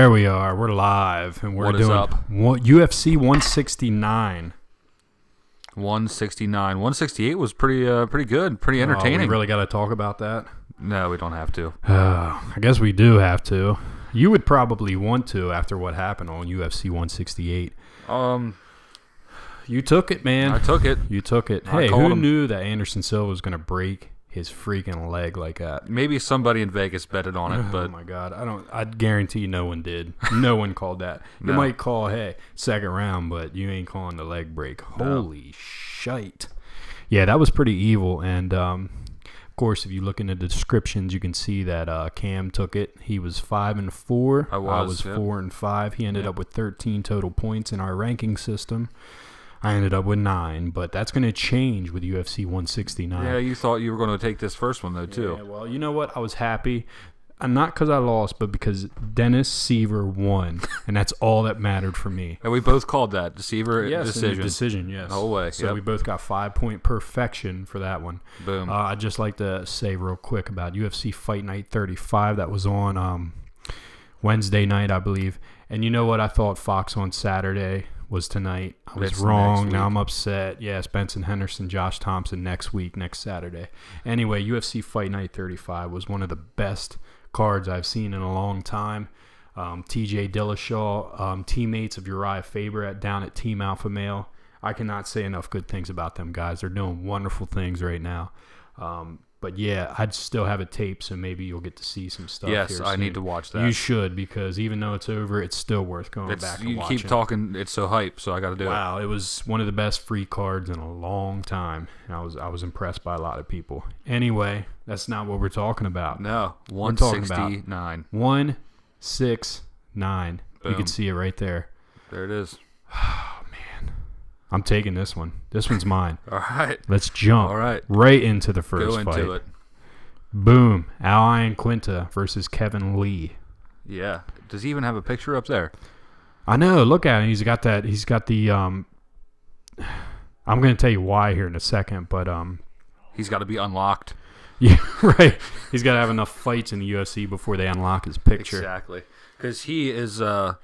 There we are. We're live, and we're doing UFC 169. 169. 168 was pretty good, pretty entertaining. We really got to talk about that? No, we don't have to. I guess we do have to. You would probably want to after what happened on UFC 168. You took it, man. I took it. You took it. Hey, who knew that Anderson Silva was going to break his freaking leg like that? Maybe somebody in Vegas betted on it, but oh my God, I'd guarantee no one did. No one called that. You might call, hey, second round, but you ain't calling the leg break. Holy shite. Yeah, that was pretty evil. And of course, if you look in the descriptions, you can see that Cam took it. He was 5-4. I was 4-5. He ended up with 13 total points in our ranking system. I ended up with 9, but that's going to change with UFC 169. Yeah, you thought you were going to take this first one, though, too. Yeah, well, you know what? I was happy. Not because I lost, but because Dennis Seaver won, and that's all that mattered for me. And we both called that. The Seaver decision. Decision, yes. The whole way. So we both got 5-point perfection for that one. Boom. I'd just like to say real quick about UFC Fight Night 35 that was on Wednesday night, I believe. And you know what? I thought Fox on Saturday was tonight. I was wrong. Now I'm upset. Yes, Benson Henderson, Josh Thompson next week, next Saturday. Anyway, UFC Fight Night 35 was one of the best cards I've seen in a long time. TJ Dillashaw, teammates of Uriah Faber down at Team Alpha Male. I cannot say enough good things about them guys. They're doing wonderful things right now. But yeah, I'd still have it taped, so maybe you'll get to see some stuff. Yes, I need to watch that. You should, because even though it's over, it's still worth going back and watching. You keep talking, it's so hype, so I got to do it. Wow, it was one of the best free cards in a long time. I was impressed by a lot of people. Anyway, that's not what we're talking about. No, 169. 169. Boom. You can see it right there. There it is. I'm taking this one. This one's mine. All right. Let's jump right into the first fight. Go into it. Boom. Quinta versus Kevin Lee. Yeah. Does he even have a picture up there? I know. Look at him. He's got that. He's got the. I'm going to tell you why here in a second, but he's got to be unlocked. Yeah, right. He's got to have enough fights in the UFC before they unlock his picture. Exactly. Because he is 0-0,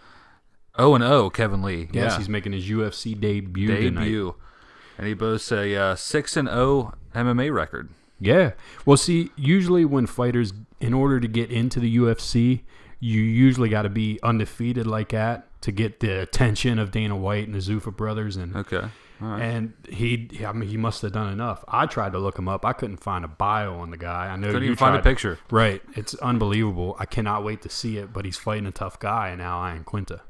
Kevin Lee. Yes, he's making his UFC debut tonight. And he boasts a 6-0 MMA record. Yeah. Well, see, usually when fighters, in order to get into the UFC, you usually got to be undefeated like that to get the attention of Dana White and the Zuffa brothers. And okay. All right. And he must have done enough. I tried to look him up. I couldn't find a bio on the guy. I know couldn't you even find a picture. Right. It's unbelievable. I cannot wait to see it, but he's fighting a tough guy in Quinta.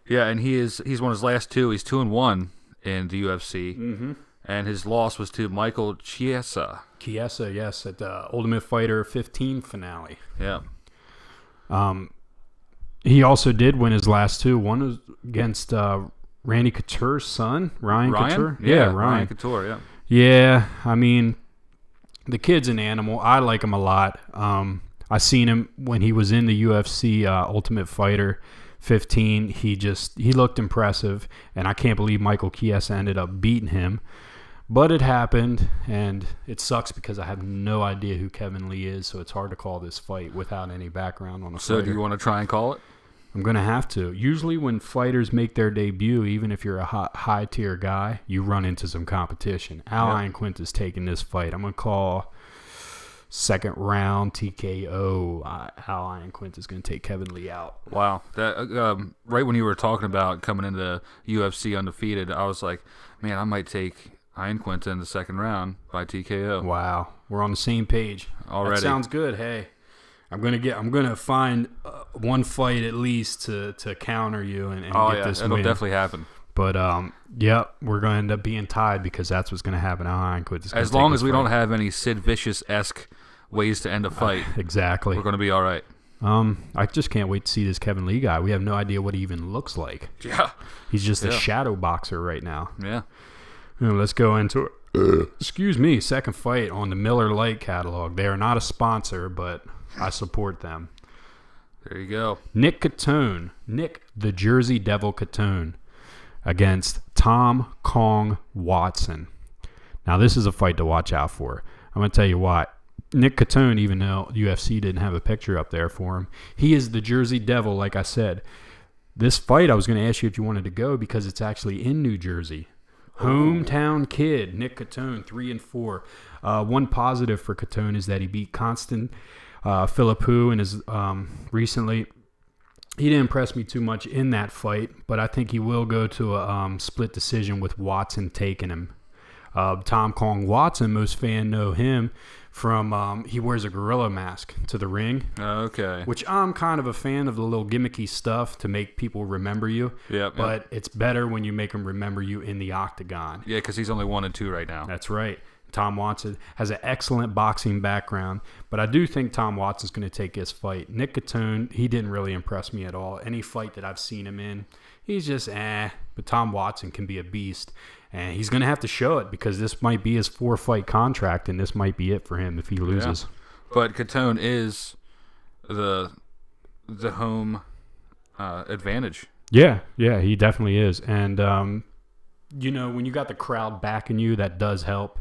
Yeah, and he's won his last two. He's 2-1 in the UFC, and his loss was to Michael Chiesa. Chiesa, yes, at the Ultimate Fighter 15 finale. Yeah. He also did win his last two. One was against Randy Couture's son, Ryan Couture. Yeah, Ryan Couture. Yeah. Yeah, I mean, the kid's an animal. I like him a lot. I seen him when he was in the UFC Ultimate Fighter 15. He looked impressive, and I can't believe Michael Chiesa ended up beating him. But it happened, and it sucks because I have no idea who Kevin Lee is, so it's hard to call this fight without any background on a fighter. So do you want to try and call it? I'm going to have to. Usually when fighters make their debut, even if you're a high-tier guy, you run into some competition. Quinta's taking this fight. I'm going to call second round TKO. Quinta's going to take Kevin Lee out. Wow. That right when you were talking about coming into UFC undefeated, I was like, man, I might take Quinta in the second round by TKO. Wow. We're on the same page already. That sounds good. Hey, I'm gonna find one fight at least to counter you and get this win. It'll definitely happen. But we're going to end up being tied because that's what's going to happen. As long as we don't have any Sid Vicious-esque ways to end a fight, exactly, we're going to be all right. I just can't wait to see this Kevin Lee guy. We have no idea what he even looks like. Yeah, he's just a shadow boxer right now. Yeah. Let's go into it. Excuse me. Second fight on the Miller Lite catalog. They are not a sponsor, but I support them. There you go. Nick the Jersey Devil Catone against Tom Kong Watson. Now, this is a fight to watch out for. I'm going to tell you what. Nick Catone, even though UFC didn't have a picture up there for him, he is the Jersey Devil, like I said. This fight, I was going to ask you if you wanted to go because it's actually in New Jersey. Hometown kid, Nick Catone, 3-4. One positive for Catone is that he beat Constant Philippou and is recently. He didn't impress me too much in that fight, but I think he will go to a split decision with Watson taking him. Tom Kong Watson, most fans know him from he wears a gorilla mask to the ring. Okay. Which I'm kind of a fan of the little gimmicky stuff to make people remember you. Yeah. But it's better when you make them remember you in the octagon. Yeah, because he's only 1-2 right now. That's right. Tom Watson has an excellent boxing background, but I do think Tom Watson's going to take his fight. Nick Catone, he didn't really impress me at all. Any fight that I've seen him in, he's just But Tom Watson can be a beast, and he's going to have to show it because this might be his 4-fight contract, and this might be it for him if he loses. Yeah. But Catone is the home advantage. Yeah, he definitely is. And, when you got the crowd backing you, that does help.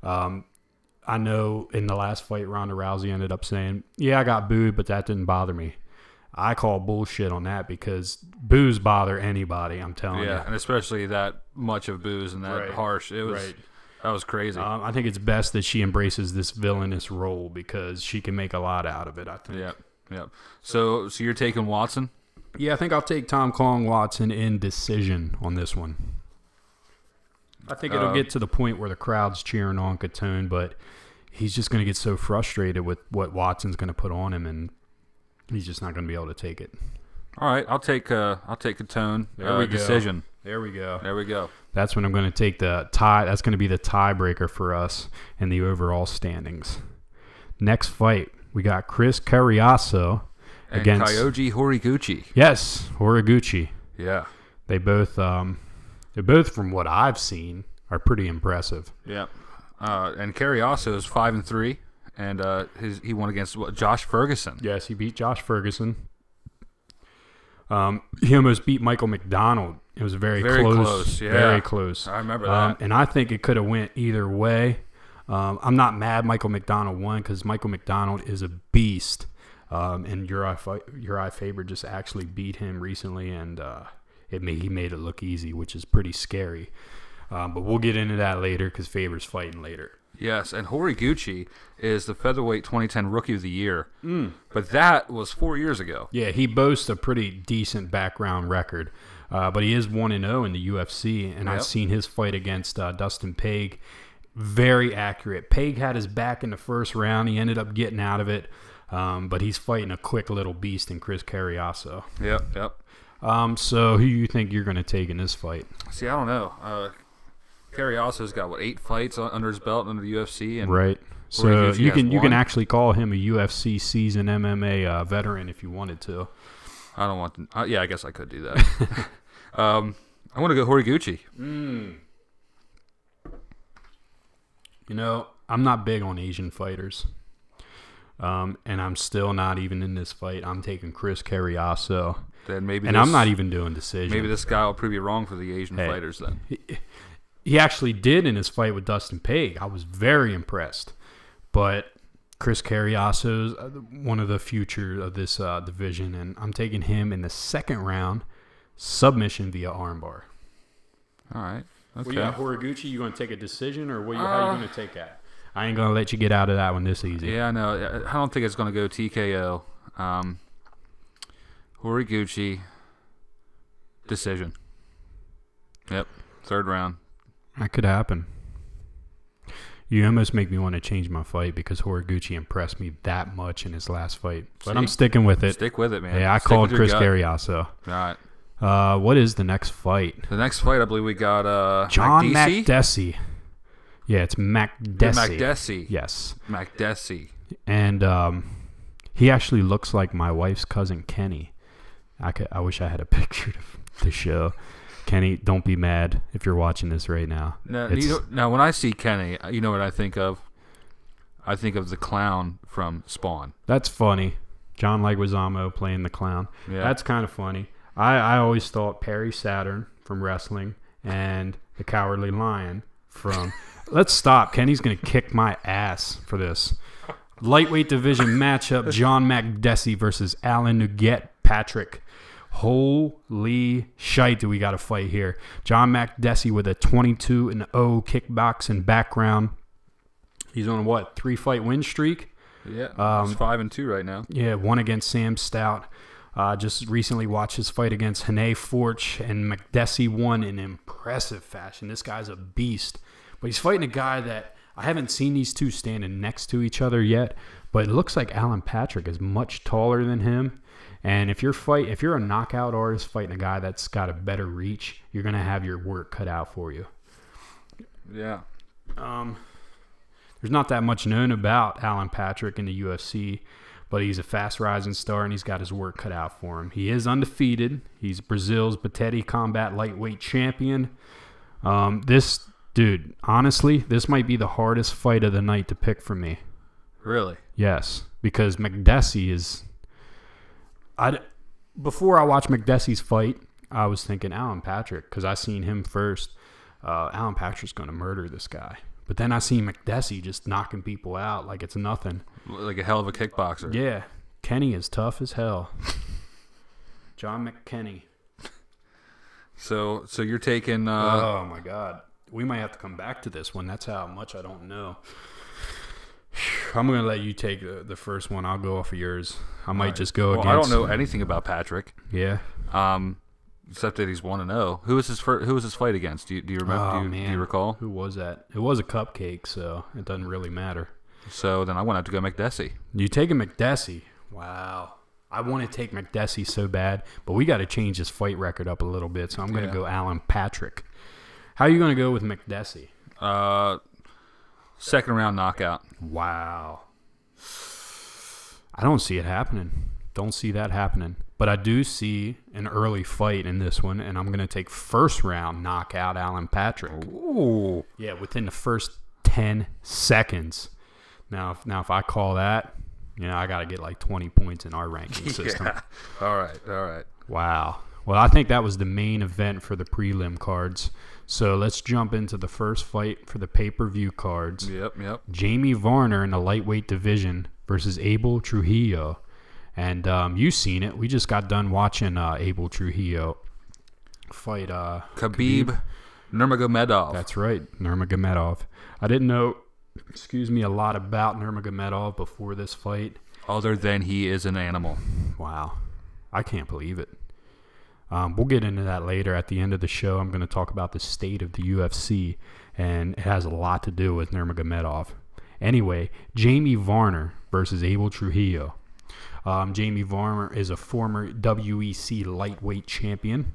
I know in the last fight, Ronda Rousey ended up saying, yeah, I got booed, but that didn't bother me. I call bullshit on that because boos bother anybody, I'm telling you. Yeah, and especially that much of boos and that harsh. That was crazy. I think it's best that she embraces this villainous role because she can make a lot out of it, I think. Yep. So you're taking Watson? Yeah, I think I'll take Tom Kong Watson in decision on this one. I think it'll get to the point where the crowd's cheering on Catone, but he's just going to get so frustrated with what Watson's going to put on him, and he's just not going to be able to take it. All right, I'll take Catone. There we go. Decision. There we go. That's when I'm going to take the tie. That's going to be the tiebreaker for us in the overall standings. Next fight, we got Chris Cariaso against Kyogi Horiguchi. Yes, Horiguchi. Yeah, they both from what I've seen are pretty impressive. Yeah, and Cariaso is 5-3, and he won against Josh Ferguson. Yes, he beat Josh Ferguson. He almost beat Michael McDonald. It was very close. Yeah. Very close. I remember that. And I think it could have went either way. I'm not mad Michael McDonald won because Michael McDonald is a beast. And Uriah Faber just actually beat him recently, and he made it look easy, which is pretty scary. But we'll get into that later because Faber's fighting later. Yes, and Horiguchi is the featherweight 2010 Rookie of the Year. But that was 4 years ago. Yeah, he boasts a pretty decent background record. But he is 1-0 in the UFC, and I've seen his fight against Dustin Paige. Very accurate. Paige had his back in the first round. He ended up getting out of it. But he's fighting a quick little beast in Chris Cariaso. Yep. So who do you think you're going to take in this fight? See, I don't know. Cariaso's got 8 fights under his belt under the UFC, and right. So you can actually call him a UFC seasoned MMA veteran if you wanted to. I don't want to. Yeah, I guess I could do that. I want to go Horiguchi. I'm not big on Asian fighters. And I'm still not even in this fight. I'm taking Chris Cariaso. Then maybe I'm not even doing decision. Maybe this guy will prove you wrong for the Asian fighters then. He actually did in his fight with Dustin Paige. I was very impressed. But Chris Cariaso is one of the future of this division, and I'm taking him in the second round, submission via armbar. All right. Okay. Well, you got Horiguchi. You going to take a decision, or how are you going to take that? I ain't going to let you get out of that one this easy. Yeah, I know. I don't think it's going to go TKO. Horiguchi, decision. Yep, third round. That could happen. You almost make me want to change my fight because Horiguchi impressed me that much in his last fight. But I'm sticking with it. Stick with it, man. Yeah, I called Chris Cariaso. All right. What is the next fight? The next fight, I believe we got John Makdessi. Yeah, it's Makdessi. Makdessi. Yes. Makdessi. And he actually looks like my wife's cousin Kenny. I wish I had a picture to show. Kenny, don't be mad if you're watching this right now. Now, when I see Kenny, you know what I think of? I think of the clown from Spawn. That's funny. John Leguizamo playing the clown. Yeah. That's kind of funny. I always thought Perry Saturn from wrestling and the Cowardly Lion from... Let's stop. Kenny's going to kick my ass for this. Lightweight division matchup, John Makdessi versus Alan Nugget Patrick. Holy shite, do we got a fight here. John Makdessi with a 22-0 kickboxing background. He's on a 3-fight win streak? Yeah, he's 5-2 right now. Yeah, one against Sam Stout. Just recently watched his fight against Hane Forch, and Makdessi won in impressive fashion. This guy's a beast. But he's fighting a guy that I haven't seen these two standing next to each other yet, but it looks like Alan Patrick is much taller than him. And if you're a knockout artist fighting a guy that's got a better reach, you're going to have your work cut out for you. Yeah. There's not that much known about Alan Patrick in the UFC, but he's a fast rising star and he's got his work cut out for him. He is undefeated. He's Brazil's Batete Combat Lightweight Champion. Dude, honestly, this might be the hardest fight of the night to pick for me. Really? Yes, because Makdessi is... Before I watched Makdessi's fight, I was thinking Alan Patrick, because I seen him first. Alan Patrick's going to murder this guy. But then I seen Makdessi just knocking people out like it's nothing. Like a hell of a kickboxer. Yeah. Kenny is tough as hell. John McKenny. So you're taking... oh, my God. We might have to come back to this one. That's how much I don't know. I'm going to let you take the first one. I'll go off of yours. I might just go against... I don't know anything about Patrick. Yeah. Except that he's 1-0. Who was his fight against? Do you remember? Do you recall? Who was that? It was a cupcake, so it doesn't really matter. So then I went out to go Makdessi. You taking Makdessi? Wow. I want to take Makdessi so bad, but we got to change his fight record up a little bit, so I'm going to go Alan Patrick. How are you going to go with Makdessi? Second round knockout. Wow. I don't see it happening. Don't see that happening. But I do see an early fight in this one, and I'm going to take first round knockout Alan Patrick. Ooh. Yeah, within the first 10 seconds. Now, if I call that, I got to get like 20 points in our ranking system. Yeah. All right. Wow. Well, I think that was the main event for the prelim cards. So let's jump into the first fight for the pay-per-view cards. Yep. Jamie Varner in the lightweight division versus Abel Trujillo. And you've seen it. We just got done watching Abel Trujillo fight Khabib Nurmagomedov. That's right, Nurmagomedov. I didn't know, a lot about Nurmagomedov before this fight. Other than he is an animal. Wow. I can't believe it. We'll get into that later at the end of the show. I'm going to talk about the state of the UFC, and it has a lot to do with Nurmagomedov. Anyway, Jamie Varner versus Abel Trujillo. Jamie Varner is a former WEC lightweight champion.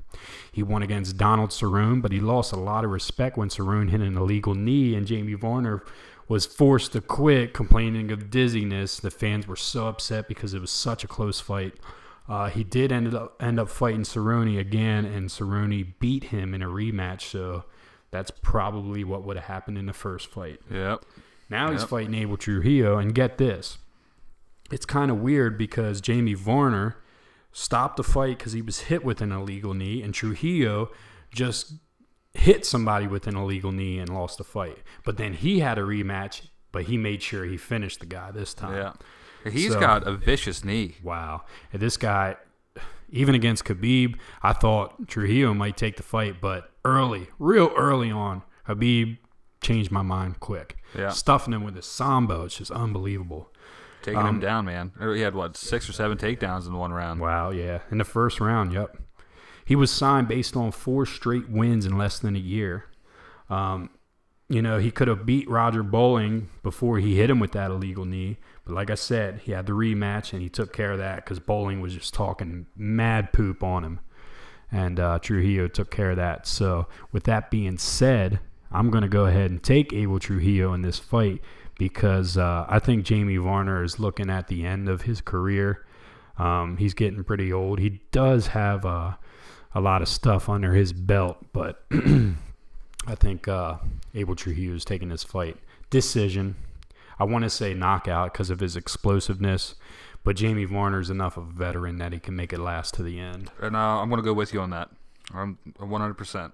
He won against Donald Cerrone, but he lost a lot of respect when Cerrone hit an illegal knee, and Jamie Varner was forced to quit, complaining of dizziness. The fans were so upset because it was such a close fight. He did end up fighting Cerrone again, and Cerrone beat him in a rematch, so that's probably what would have happened in the first fight. Yep. Now he's fighting Abel Trujillo, and get this. It's kind of weird because Jamie Varner stopped the fight because he was hit with an illegal knee, and Trujillo just hit somebody with an illegal knee and lost the fight. But then he had a rematch, but he made sure he finished the guy this time. Yeah. He's got a vicious knee. Wow. And this guy, even against Khabib, I thought Trujillo might take the fight, but real early on, Khabib changed my mind quick. Yeah. Stuffing him with his sambo, it's just unbelievable. Taking him down, man. He had, 6 or 7 takedowns in one round. Wow, yeah. In the first round, yep. He was signed based on 4 straight wins in less than a year. He could have beat Roger Bowling before he hit him with that illegal knee. But like I said, he had the rematch, and he took care of that because Bowling was just talking mad poop on him. And Trujillo took care of that. So with that being said, I'm going to go ahead and take Abel Trujillo in this fight because I think Jamie Varner is looking at the end of his career. He's getting pretty old. He does have a lot of stuff under his belt, but I think Abel Trujillo is taking this fight. Decision. I want to say knockout because of his explosiveness, but Jamie Varner's enough of a veteran that he can make it last to the end. And I'm going to go with you on that. I'm 100%.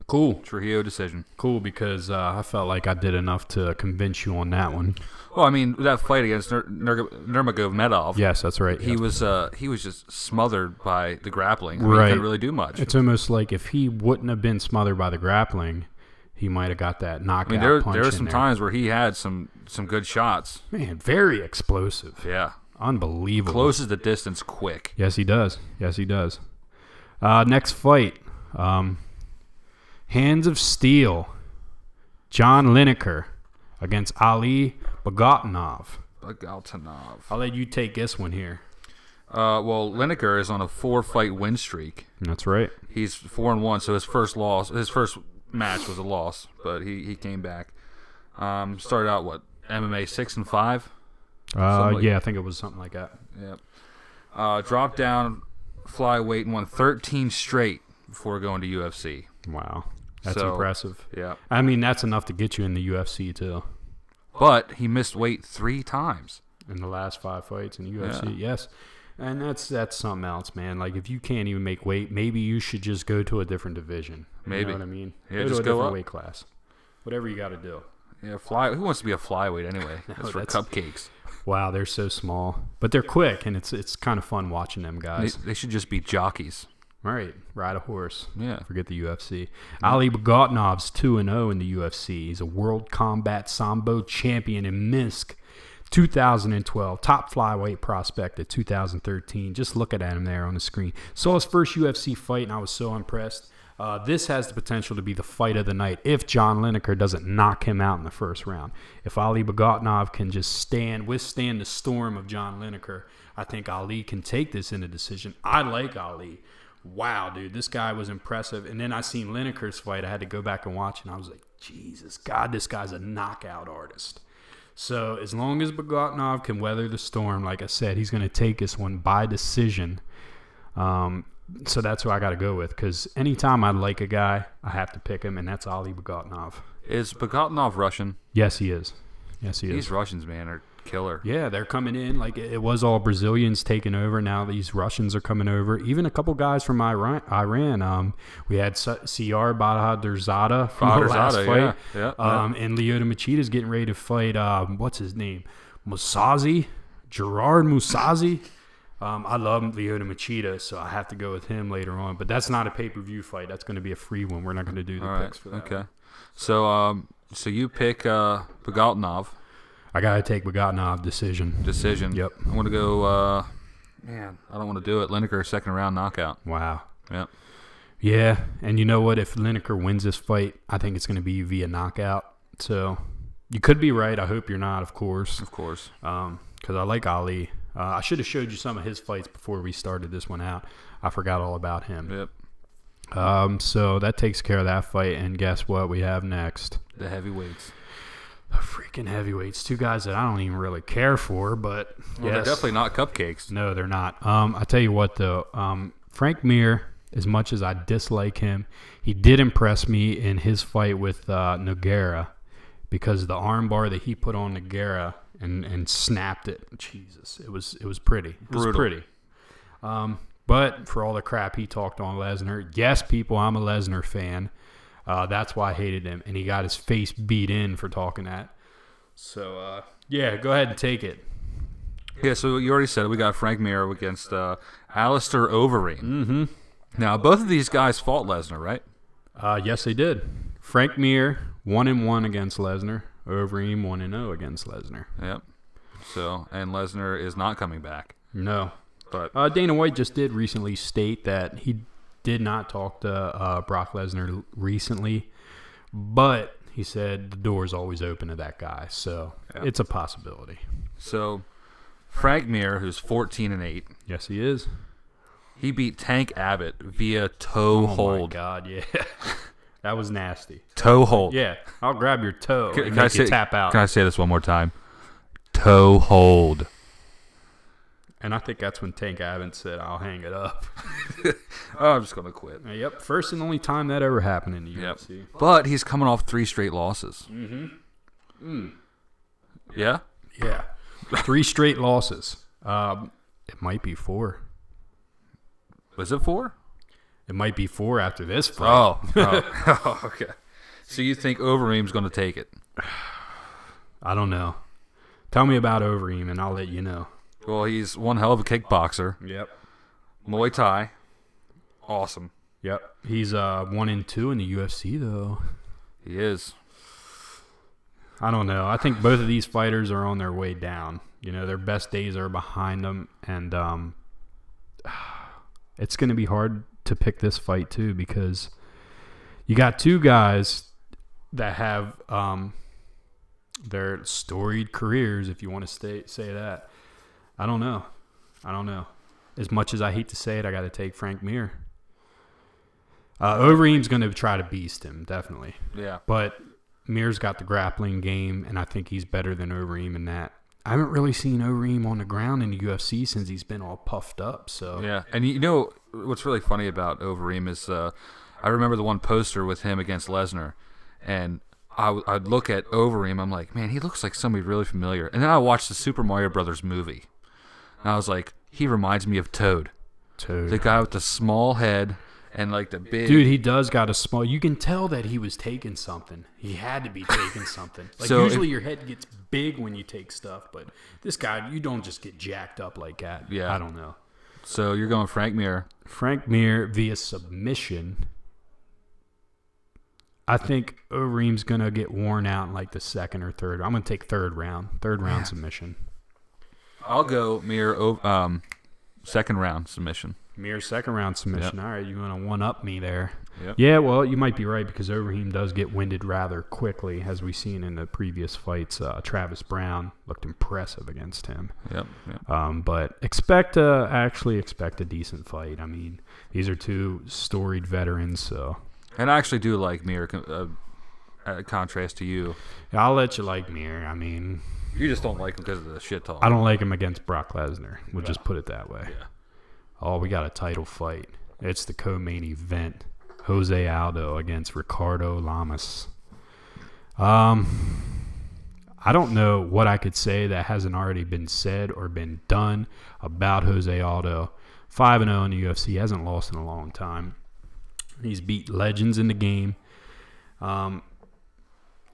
Cool. Trujillo decision. Cool, because I felt like I did enough to convince you on that one. Well, I mean, that fight against Nurmagomedov. Yes, that's right. He was just smothered by the grappling. I mean, Right. He couldn't really do much. It's almost like if he wouldn't have been smothered by the grappling, he might have got that knockout I mean, punch there were in some there. times where he had some good shots. Man, very explosive. Yeah. Unbelievable. Closes the distance quick. Yes, he does. Yes, he does. Next fight. Hands of Steel. John Lineker against Ali Bagatinov. I'll let you take this one here. Well, Lineker is on a 4-fight win streak. That's right. He's 4-1, so his first match was a loss, but he came back. Started out MMA 6-5. Yeah, I think it was something like that. Yep. Dropped down flyweight and won 13 straight before going to UFC. Wow, that's impressive. Yeah. I mean, that's enough to get you in the UFC too. But he missed weight 3 times in the last 5 fights in the UFC. Yeah. Yes. And that's something else, man. Like, if you can't even make weight, maybe you should just go to a different division. Maybe. You know what I mean? Yeah, go just to a go different up. weight class. Whatever you got to do. Yeah, who wants to be a flyweight anyway? That's for cupcakes. Wow, they're so small. But they're quick, and it's kind of fun watching them guys. They should just be jockeys. Right. Ride a horse. Yeah. Forget the UFC. Ali Bagatinov 2-0 in the UFC. He's a World Combat Sambo champion in Minsk. 2012, top flyweight prospect at 2013. Just looking at him there on the screen. Saw his first UFC fight, and I was so impressed. This has the potential to be the fight of the night if John Lineker doesn't knock him out in the first round. If Ali Bagatinov can just withstand the storm of John Lineker, I think Ali can take this in a decision. I like Ali. Wow, dude, this guy was impressive. And then I seen Lineker's fight. I had to go back and watch, and I was like, Jesus, God, this guy's a knockout artist. So as long as Bagatinov can weather the storm, like I said, he's going to take this one by decision. So that's who I got to go with, because anytime I like a guy, I have to pick him, and that's Ali Bagatinov. Is Bagatinov Russian? Yes, he is. Yes, he is. These Russians, man, are killer. Yeah, they're coming in. Like, it was all Brazilians taking over. Now these Russians are coming over. Even a couple guys from Iran. We had Siyar Badhadurzada from the last fight. Yeah. And Lyoto Machida's getting ready to fight, what's his name? Gerard Musazi. I love Lyoto Machida, so I have to go with him later on. But that's not a pay-per-view fight. That's going to be a free one. We're not going to do the picks for that. Okay. So you pick Bagatinov. I got to take Bagatinov decision. Yep. I want to go, man, I don't want to do it. Lineker, second round knockout. Wow. Yep. Yeah, and you know what? If Lineker wins this fight, I think it's going to be via knockout. So you could be right. I hope you're not, of course. Of course. Because I like Ali. I should have showed you some of his fights before we started this one out. I forgot all about him. Yep. So that takes care of that fight. And guess what we have next? The heavyweights. The freaking heavyweights. 2 guys that I don't even really care for, but They're definitely not cupcakes. No, they're not. I tell you what, though. Frank Mir, as much as I dislike him, he did impress me in his fight with Nogueira, because the armbar that he put on Nogueira and snapped it. Jesus, it was pretty. It was pretty. But for all the crap he talked on Lesnar, yes, people, I'm a Lesnar fan. That's why I hated him, and he got his face beat in for talking that. So, yeah, go ahead and take it. Yeah, so you already said it. We got Frank Mir against Alistair Overeem. Mm-hmm. Now, both of these guys fought Lesnar, right? Yes, they did. Frank Mir 1-1 against Lesnar. Overeem 1-0 against Lesnar. Yep. So, and Lesnar is not coming back. No. But Dana White just did recently state that he did not talk to Brock Lesnar recently, but he said the door is always open to that guy, so it's a possibility. So, Frank Mir, who's 14-8. Yes, he is. He beat Tank Abbott via toe hold. Oh my God, yeah. That was nasty. Toe hold. Yeah, I'll grab your toe and make you tap out. Can I say this one more time? Toe hold. And I think that's when Tank Abbott said, I'll hang it up. Oh, I'm just going to quit. Yep, first and only time that ever happened in the UFC. But he's coming off 3 straight losses. Mm-hmm. Yeah? Yeah. 3 straight losses. It might be 4. Was it 4? It might be 4 after this fight. Oh, okay. So you think Overeem's going to take it? I don't know. Tell me about Overeem, and I'll let you know. Well, he's one hell of a kickboxer. Yep. Muay Thai. Awesome. Yep. He's 1-2 in the UFC, though. He is. I don't know. I think both of these fighters are on their way down. You know, their best days are behind them, and it's going to be hard to pick this fight, too, because you got 2 guys that have their storied careers, if you want to say that. I don't know. As much as I hate to say it, I got to take Frank Mir. Overeem's going to try to beast him, definitely. Yeah. But Mir's got the grappling game, and I think he's better than Overeem in that. I haven't really seen Overeem on the ground in the UFC since he's been all puffed up. So yeah, and you know what's really funny about Overeem is I remember the one poster with him against Lesnar, and I'd look at Overeem, I'm like, man, he looks like somebody really familiar. And then I watched the Super Mario Brothers movie, and I was like, he reminds me of Toad. The guy with the small head and like the big... Dude, he does got a small... You can tell that he was taking something. He had to be taking something. Like, so usually your head gets big when you take stuff, but this guy, you don't just get jacked up like that. Yeah. I don't know. So you're going Frank Mir. Frank Mir via submission. I think Overeem's going to get worn out in like the 2nd or 3rd. I'm going to take 3rd round. 3rd round submission. I'll go Mir 2nd round submission. Mir 2nd round submission. Yep. All right, you want to one-up me there. Yep. Yeah, well, you might be right because Overeem does get winded rather quickly, as we've seen in the previous fights. Travis Brown looked impressive against him. Yep. But expect a decent fight. I mean, these are 2 storied veterans, so... And I actually do like Mir, contrast to you. Yeah, I'll let you like Mir. I mean... You just don't like him because of the shit talk. I don't like him against Brock Lesnar. We'll just put it that way. Yeah. Oh, we got a title fight. It's the co-main event. Jose Aldo against Ricardo Lamas. I don't know what I could say that hasn't already been said or been done about Jose Aldo. 5-0 in the UFC. He hasn't lost in a long time. He's beat legends in the game. And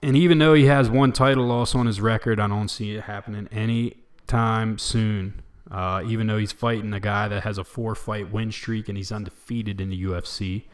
even though he has 1 title loss on his record, I don't see it happening anytime soon. Even though he's fighting a guy that has a 4-fight win streak and he's undefeated in the UFC.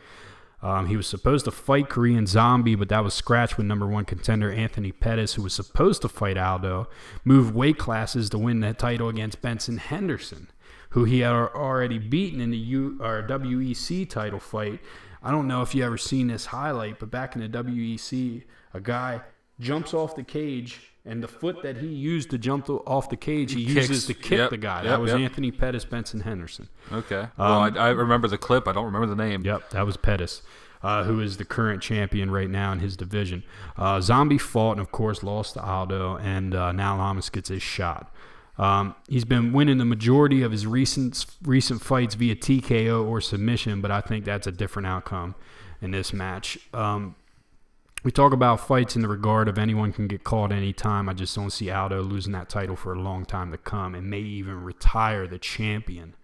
He was supposed to fight Korean Zombie, but that was scratched when #1 contender Anthony Pettis, who was supposed to fight Aldo, moved weight classes to win that title against Benson Henderson, who he had already beaten in the WEC title fight. I don't know if you ever seen this highlight, but back in the WEC, a guy jumps off the cage, and the foot that he used to jump off the cage, he uses to kick the guy. That was Anthony Pettis, Benson Henderson. Okay. Well, I remember the clip. I don't remember the name. Yep, that was Pettis, who is the current champion right now in his division. Zombie fought and, of course, lost to Aldo, and now Lamas gets his shot. He's been winning the majority of his recent fights via TKO or submission, but I think that's a different outcome in this match. We talk about fights in the regard of anyone can get caught anytime. I just don't see Aldo losing that title for a long time to come and may even retire the champion.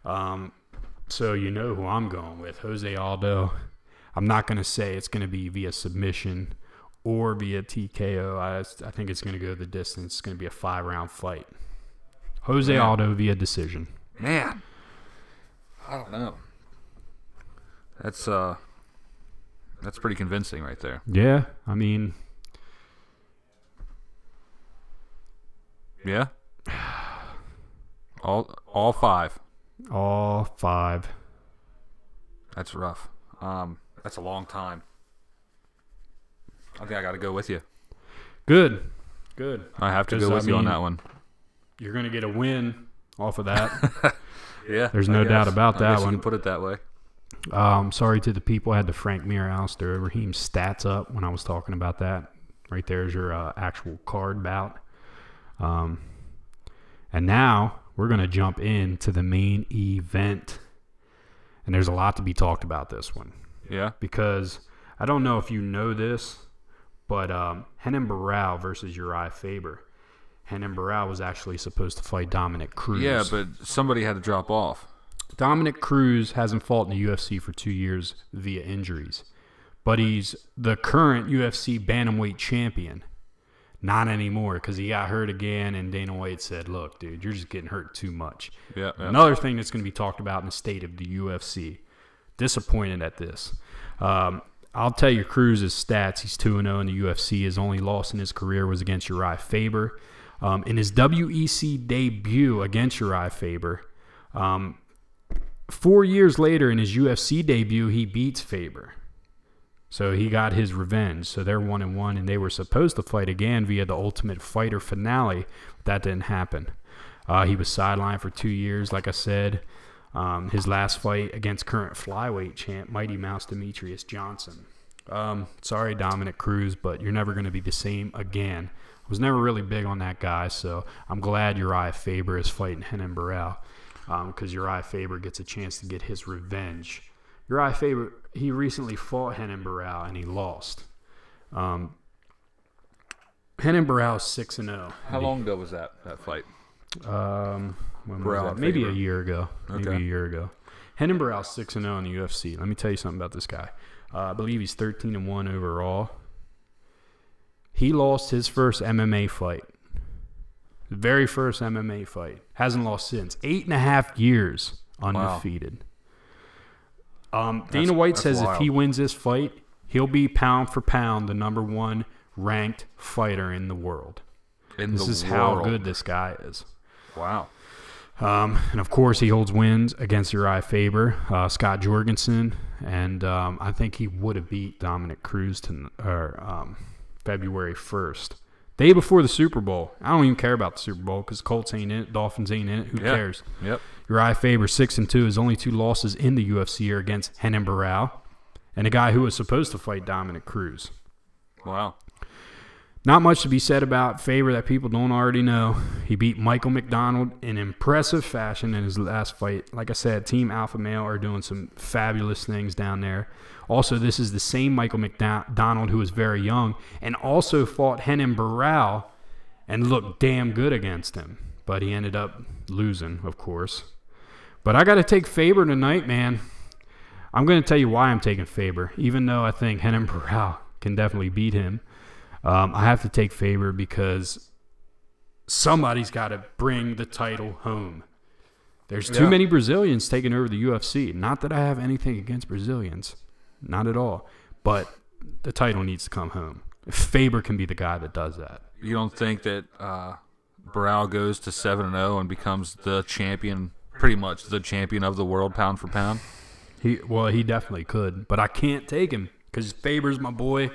So you know who I'm going with, Jose Aldo. I'm not going to say it's going to be via submission or via TKO. I think it's going to go the distance. It's going to be a 5-round fight. Jose Aldo via decision. Man, I don't know. That's pretty convincing right there. Yeah, I mean... Yeah? All 5. All 5. That's rough. That's a long time. I think I got to go with you. Good. I have to go with you on that one. You're going to get a win off of that. Yeah. There's no doubt about that one. You can put it that way. Sorry to the people. I had the Frank Mir, Alistair, Overeem stats up when I was talking about that. Right there's your actual card bout. And now we're going to jump into the main event. And there's a lot to be talked about this one. Yeah. Because I don't know if you know this, but Renan Barão versus Uriah Faber. Renan Barão was actually supposed to fight Dominick Cruz. Yeah, but somebody had to drop off. Dominick Cruz hasn't fought in the UFC for 2 years via injuries, but he's the current UFC bantamweight champion. Not anymore because he got hurt again, and Dana White said, look, dude, you're just getting hurt too much. Yeah. Another thing that's going to be talked about in the state of the UFC. Disappointed at this. I'll tell you Cruz's stats. He's 2-0 in the UFC. His only loss in his career was against Uriah Faber. In his WEC debut against Uriah Faber, 4 years later in his UFC debut, he beats Faber. So he got his revenge. So they're 1-1, and they were supposed to fight again via the Ultimate Fighter finale. But that didn't happen. He was sidelined for 2 years, like I said. His last fight against current flyweight champ, Mighty Mouse Demetrius Johnson. Sorry, Dominick Cruz, but you're never going to be the same again. I was never really big on that guy, so I'm glad Uriah Faber is fighting Renan Barão because Uriah Faber gets a chance to get his revenge. Uriah Faber, he recently fought Renan Barão, and he lost. Renan Barão is 6-0. How long ago was that fight? When was that? Maybe a year ago. Okay. Maybe a year ago. Renan Barão 6-0 in the UFC. Let me tell you something about this guy. I believe he's 13-1 overall. He lost his first MMA fight. The very first MMA fight. Hasn't lost since. 8.5 years undefeated. Wow. Dana White says wild. If he wins this fight, he'll be pound for pound the #1 ranked fighter in the world. This is how good this guy is. Wow. And of course, he holds wins against Uriah Faber, Scott Jorgensen, and I think he would have beat Dominick Cruz February 1st. Day before the Super Bowl. I don't even care about the Super Bowl because Colts ain't in it, Dolphins ain't in it. Who cares? Yep. Uriah Faber 6-2. His only 2 losses in the UFC are against Renan Barão and a guy who was supposed to fight Dominick Cruz. Wow. Not much to be said about Faber that people don't already know. He beat Michael McDonald in impressive fashion in his last fight. Like I said, Team Alpha Male are doing some fabulous things down there. Also, this is the same Michael McDonald who was very young and also fought Renan Barão and looked damn good against him. But he ended up losing, of course. But I got to take Faber tonight, man. I'm going to tell you why I'm taking Faber, even though I think Renan Barão can definitely beat him. I have to take Faber because somebody's got to bring the title home. There's too many Brazilians taking over the UFC. Not that I have anything against Brazilians. Not at all. But the title needs to come home. Faber can be the guy that does that. You don't think that Barão goes to 7-0 and becomes the champion, pretty much the champion of the world pound for pound? He definitely could. But I can't take him because Faber's my boy.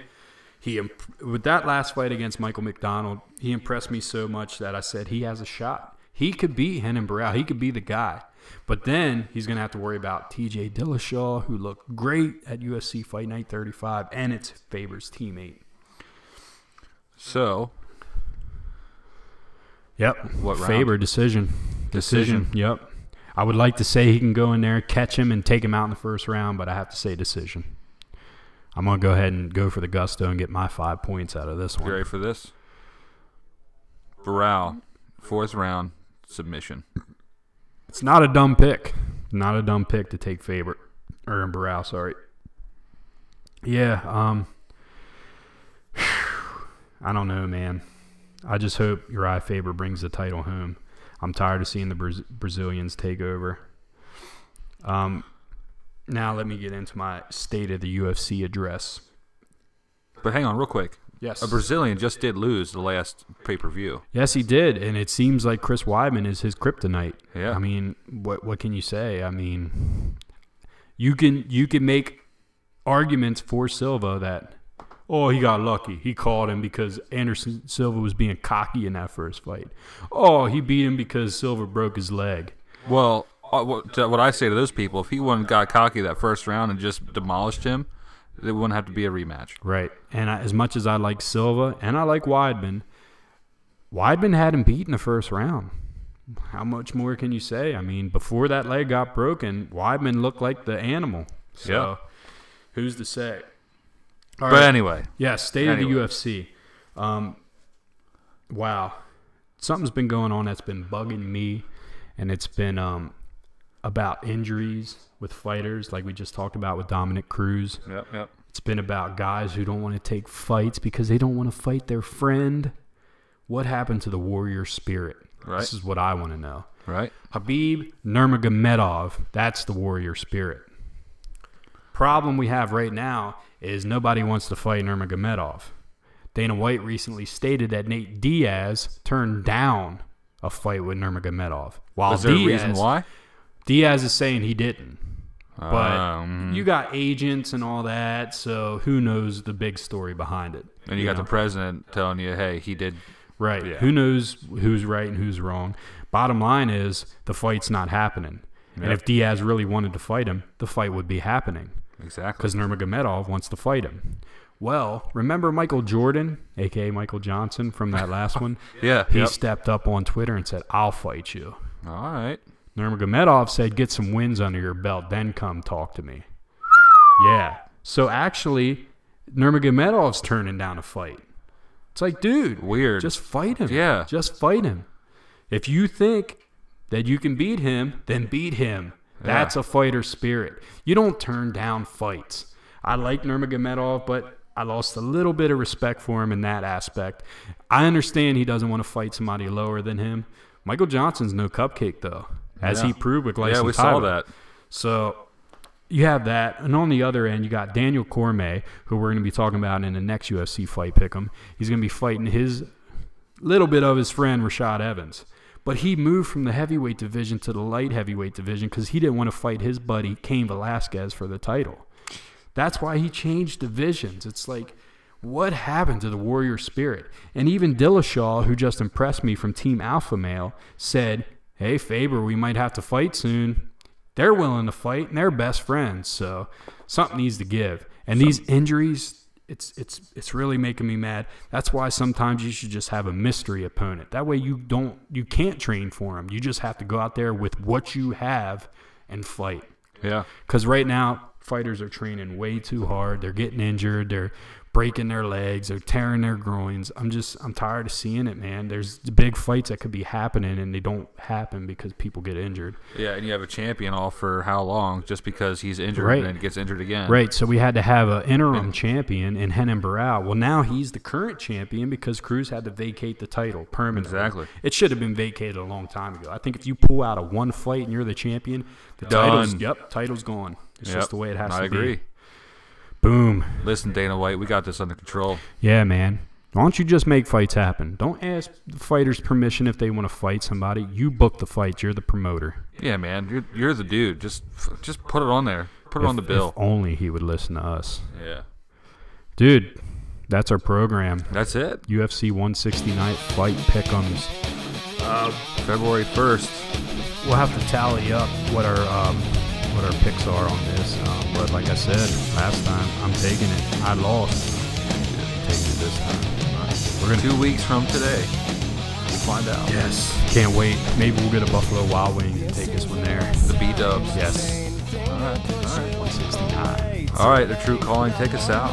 With that last fight against Michael McDonald, he impressed me so much that I said he has a shot. He could beat Renan Barão. He could be the guy. But then he's going to have to worry about TJ Dillashaw, who looked great at UFC Fight Night 35, and it's Faber's teammate. So, yep. What round? Faber, decision. Yep. I would like to say he can go in there, catch him, and take him out in the first round, but I have to say decision. I'm going to go ahead and go for the gusto and get my 5 points out of this one. You ready for this? Barão, 4th round, submission. It's not a dumb pick. Not a dumb pick to take Faber. Or Barão, sorry. Yeah, I don't know, man. I just hope Uriah Faber brings the title home. I'm tired of seeing the Brazilians take over. Now let me get into my State of the UFC address. But hang on real quick. Yes. A Brazilian just did lose the last pay-per-view. Yes, he did, and it seems like Chris Weidman is his kryptonite. Yeah. I mean, what can you say? I mean, you can make arguments for Silva that, oh, he got lucky. He called him because Anderson Silva was being cocky in that first fight. Oh, he beat him because Silva broke his leg. Well, what I say to those people, if he wouldn't got cocky that first round and just demolished him, there wouldn't have to be a rematch. Right. And as much as I like Silva and I like Weidman had him beat in the first round. How much more can you say? I mean, before that leg got broken, Weidman looked like the animal. So, who's to say? All right. Anyway. Yeah, State of the UFC. Wow. Something's been going on that's been bugging me, and it's been about injuries with fighters, like we just talked about with Dominick Cruz. Yep. It's been about guys who don't want to take fights because they don't want to fight their friend. What happened to the warrior spirit? Right. This is what I want to know. Right. Khabib Nurmagomedov, that's the warrior spirit. Problem we have right now is nobody wants to fight Nurmagomedov. Dana White recently stated that Nate Diaz turned down a fight with Nurmagomedov. While Is there a reason why? Diaz is saying he didn't. But you got agents and all that, so who knows the big story behind it. And you got the president telling you, hey, he did. Right. Yeah. Who knows who's right and who's wrong. Bottom line is the fight's not happening. Yep. And if Diaz really wanted to fight him, the fight would be happening. Exactly. Because Nurmagomedov wants to fight him. Well, remember Michael Jordan, a.k.a. Michael Johnson from that last one? Yeah. He stepped up on Twitter and said, I'll fight you. All right. Nurmagomedov said, get some wins under your belt, then come talk to me. Yeah. So actually, Nurmagomedov's turning down a fight. It's like, dude, weird. Just fight him. Yeah. Just fight him. If you think that you can beat him, then beat him. That's a fighter spirit. You don't turn down fights. I like Nurmagomedov, but I lost a little bit of respect for him in that aspect. I understand he doesn't want to fight somebody lower than him. Michael Johnson's no cupcake, though, as he proved with Gleison Yeah, we Tyler. saw that. So you have that. And on the other end, you got Daniel Cormier, who we're going to be talking about in the next UFC fight pick'em. He's going to be fighting his little bit of his friend, Rashad Evans. But he moved from the heavyweight division to the light heavyweight division because he didn't want to fight his buddy, Cain Velasquez, for the title. That's why he changed divisions. It's like, what happened to the warrior spirit? And even Dillashaw, who just impressed me from Team Alpha Male, said, hey, Faber, we might have to fight soon. They're willing to fight, and they're best friends. So something needs to give. And these injuries, it's really making me mad. That's why sometimes you should just have a mystery opponent. That way you can't train for them. You just have to go out there with what you have and fight. Yeah. Because right now, fighters are training way too hard. They're getting injured. They're breaking their legs. They're tearing their groins. I'm tired of seeing it, man. There's big fights that could be happening, and they don't happen because people get injured. Yeah, and you have a champion all for how long just because he's injured and then gets injured again. Right, so we had to have an interim champion in Renan Barão. Well, now he's the current champion because Cruz had to vacate the title permanently. Exactly. It should have been vacated a long time ago. I think if you pull out of one fight and you're the champion, the title's gone. It's just the way it has to be. I agree. Boom. Listen, Dana White, we got this under control. Yeah, man. Why don't you just make fights happen? Don't ask the fighters permission if they want to fight somebody. You book the fight. You're the promoter. Yeah, man. You're the dude. Just put it on there. Put it on the bill. If only he would listen to us. Yeah. Dude, that's our program. That's it. UFC 169 fight pick'ems. February 1st. We'll have to tally up what our picks are on this. But like I said last time, I'm taking it. I lost. I'm taking it this time. We're gonna 2 weeks from today. We'll find out. Yes. Can't wait. Maybe we'll get a Buffalo Wild Wings and take this one there. The B-dubs. Yes. All right. 169. All right, the True Calling. Take us out.